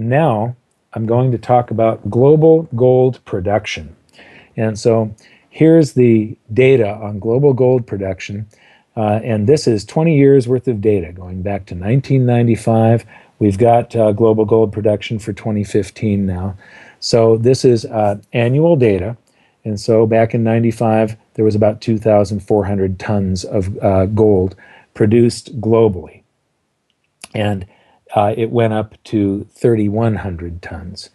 now I'm going to talk about global gold production. And so here's the data on global gold production. And this is 20 years worth of data going back to 1995. We've got global gold production for 2015 now. So this is annual data. And so back in 95, there was about 2,400 tons of gold produced globally. And it went up to 3,100 tons.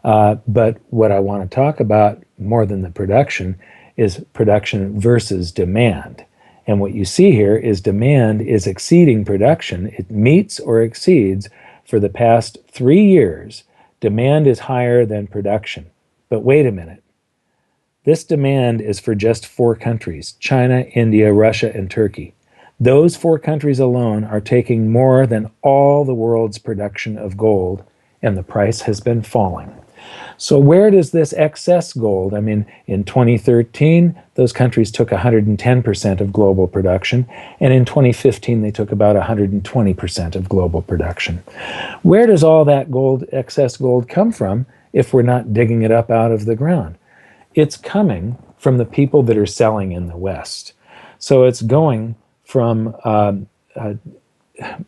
But what I want to talk about more than the production is production versus demand. And what you see here is demand is exceeding production. It meets or exceeds for the past 3 years. Demand is higher than production. But wait a minute. This demand is for just 4 countries, China, India, Russia, and Turkey. Those 4 countries alone are taking more than all the world's production of gold, and the price has been falling. So where does this excess gold, I mean, in 2013, those countries took 110% of global production, and in 2015, they took about 120% of global production. Where does all that gold, excess gold, come from if we're not digging it up out of the ground? It's coming from the people that are selling in the West. So it's going from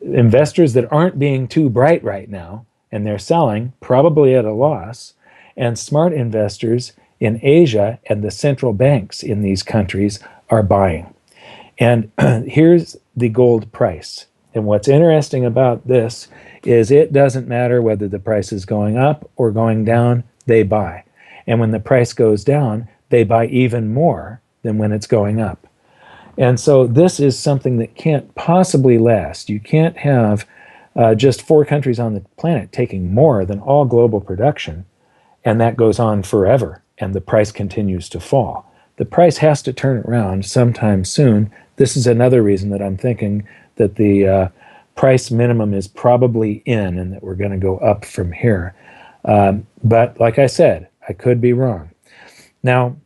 investors that aren't being too bright right now, and they're selling, probably at a loss, and smart investors in Asia and the central banks in these countries are buying. And here's the gold price. And what's interesting about this is it doesn't matter whether the price is going up or going down, they buy. And when the price goes down, they buy even more than when it's going up. And so this is something that can't possibly last. You can't have just 4 countries on the planet taking more than all global production, and that goes on forever, and the price continues to fall. The price has to turn around sometime soon. This is another reason that I'm thinking that the price minimum is probably in and that we're going to go up from here. But like I said, I could be wrong. Now,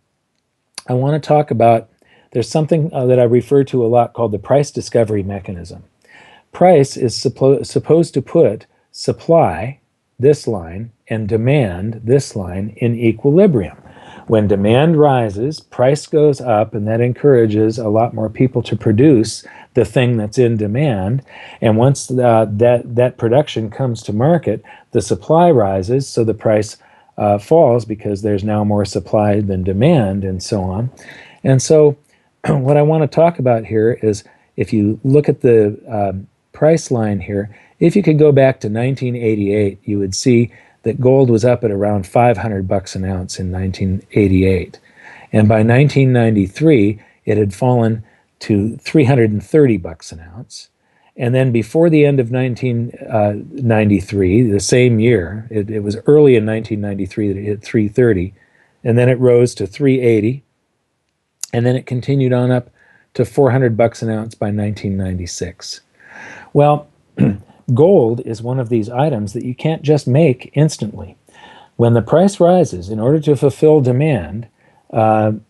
I want to talk about, there's something that I refer to a lot called the price discovery mechanism. Price is supposed to put supply, this line, and demand, this line, in equilibrium. When demand rises, price goes up, and that encourages a lot more people to produce the thing that's in demand. And once that production comes to market, the supply rises, so the price falls because there's now more supply than demand, and so on. And so what I want to talk about here is, if you look at the price line here, if you could go back to 1988, you would see that gold was up at around 500 bucks an ounce in 1988. And by 1993, it had fallen to 330 bucks an ounce. And then before the end of 1993, the same year, it was early in 1993 that it hit 330, and then it rose to 380, and then it continued on up to 400 bucks an ounce by 1996. Well, gold is one of these items that you can't just make instantly. When the price rises, in order to fulfill demand, when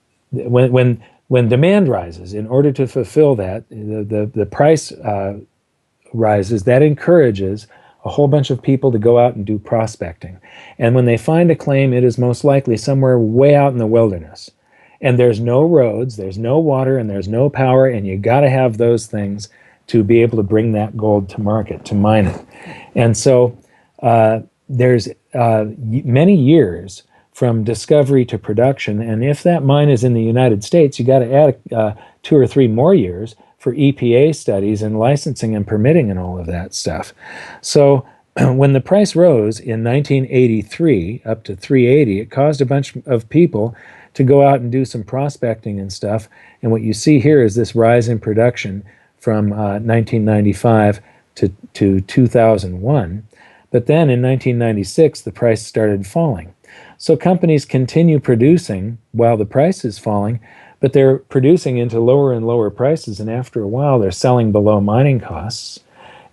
demand rises, in order to fulfill that, the price rises, that encourages a whole bunch of people to go out and do prospecting. And when they find a claim, it is most likely somewhere way out in the wilderness. And there's no roads, there's no water, and there's no power, and you got to have those things to be able to bring that gold to market, to mine it. And so there's many years from discovery to production, and if that mine is in the United States, you got to add 2 or 3 more years for EPA studies and licensing and permitting and all of that stuff. So when the price rose in 1983 up to 380, it caused a bunch of people to go out and do some prospecting and stuff. And what you see here is this rise in production from 1995 to 2001. But then in 1996, the price started falling. So companies continue producing while the price is falling, but they're producing into lower and lower prices, and after a while they're selling below mining costs.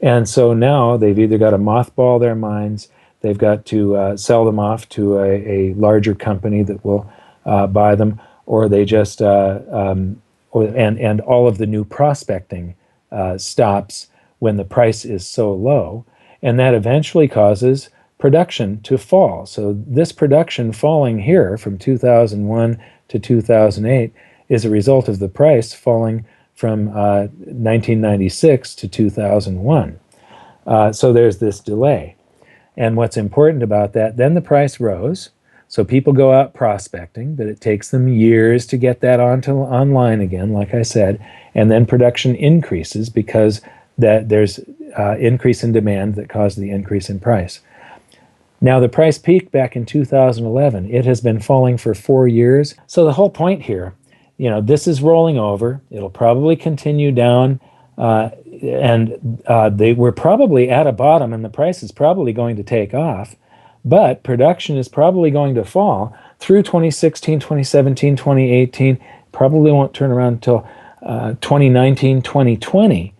And so now they've either got to mothball their mines, they've got to sell them off to a larger company that will buy them, or they just, and all of the new prospecting stops when the price is so low. And that eventually causes production to fall. So this production falling here from 2001 to 2008 is a result of the price falling from 1996 to 2001. So there's this delay. And what's important about that, then the price rose. So people go out prospecting, but it takes them years to get that online again, like I said. And then production increases because there's increase in demand that caused the increase in price. Now, the price peaked back in 2011. It has been falling for 4 years. So the whole point here, this is rolling over. It'll probably continue down. We're probably at a bottom, and the price is probably going to take off. But production is probably going to fall through 2016, 2017, 2018. Probably won't turn around until 2019, 2020.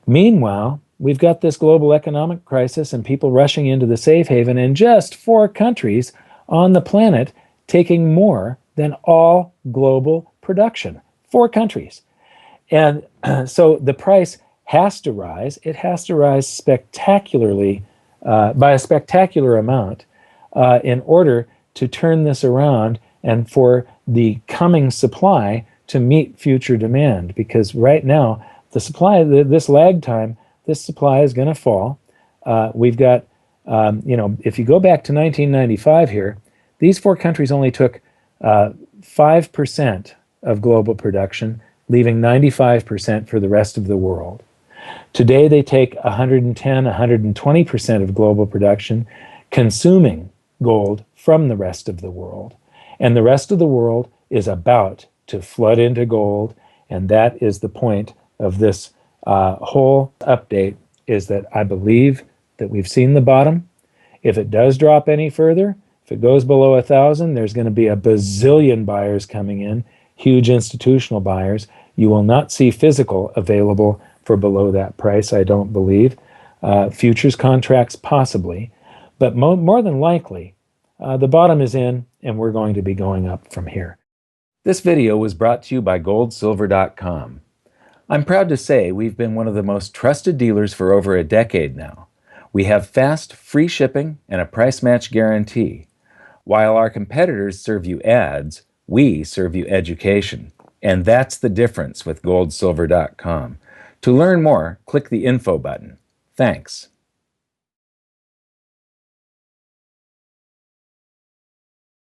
Meanwhile, we've got this global economic crisis and people rushing into the safe haven, and just 4 countries on the planet taking more than all global production. 4 countries. And so the price has to rise. It has to rise spectacularly, by a spectacular amount, in order to turn this around and for the coming supply to meet future demand. Because right now, the supply, this lag time, this supply is going to fall. We've got, if you go back to 1995 here, these 4 countries only took 5% of global production, leaving 95% for the rest of the world. Today, they take 110, 120% of global production, consuming gold from the rest of the world. And the rest of the world is about to flood into gold, and that is the point of this whole update, is that I believe that we've seen the bottom. If it does drop any further, if it goes below 1,000, there's going to be a bazillion buyers coming in, huge institutional buyers. You will not see physical available for below that price, I don't believe. Futures contracts possibly, but more than likely, the bottom is in, and we're going to be going up from here. This video was brought to you by goldsilver.com. I'm proud to say we've been one of the most trusted dealers for over a decade now. We have fast, free shipping and a price match guarantee. While our competitors serve you ads, we serve you education. And that's the difference with goldsilver.com. To learn more, click the info button. Thanks.